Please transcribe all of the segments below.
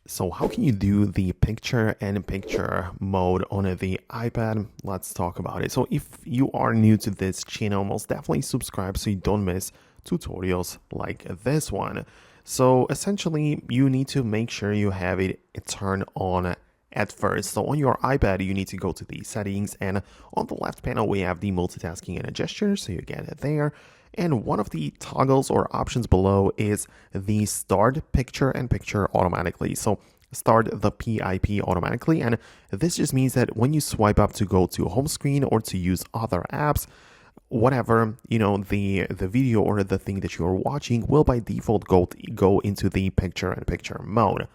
So how can you do the picture-in-picture mode on the iPad? Let's talk about it. So if you are new to this channel, most definitely subscribe so you don't miss tutorials like this one. So essentially, you need to make sure you have it turned on at first. So on your iPad, you need to go to the settings, and on the left panel, we have the multitasking and a gesture. So you get it there. And one of the toggles or options below is the start picture-in-picture automatically. So start the PIP automatically. And this just means that when you swipe up to go to home screen or to use other apps, whatever, the video or the thing that you're watching will by default go into the picture-in-picture mode.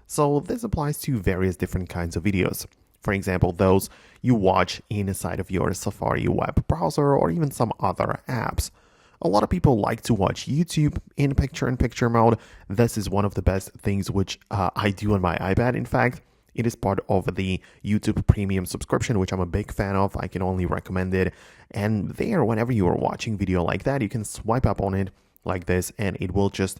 So this applies to various different kinds of videos. For example, those you watch inside of your Safari web browser or even some other apps. A lot of people like to watch YouTube in picture-in-picture mode. This is one of the best things which I do on my iPad. In fact, it is part of the YouTube Premium subscription, which I'm a big fan of. I can only recommend it. And there, whenever you are watching video like that, you can swipe up on it like this, and it will just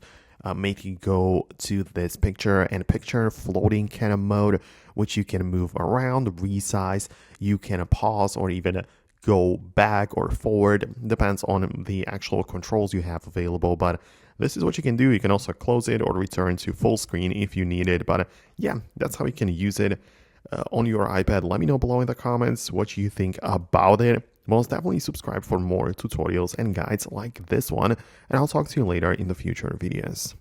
make you go to this picture-in-picture floating kind of mode, which you can move around, resize, you can pause or even go back or forward, depends on the actual controls you have available, but this is what you can do. You can also close it or return to full screen if you need it, but yeah, that's how you can use it on your iPad. Let me know below in the comments what you think about it. Most definitely subscribe for more tutorials and guides like this one, and I'll talk to you later in the future videos.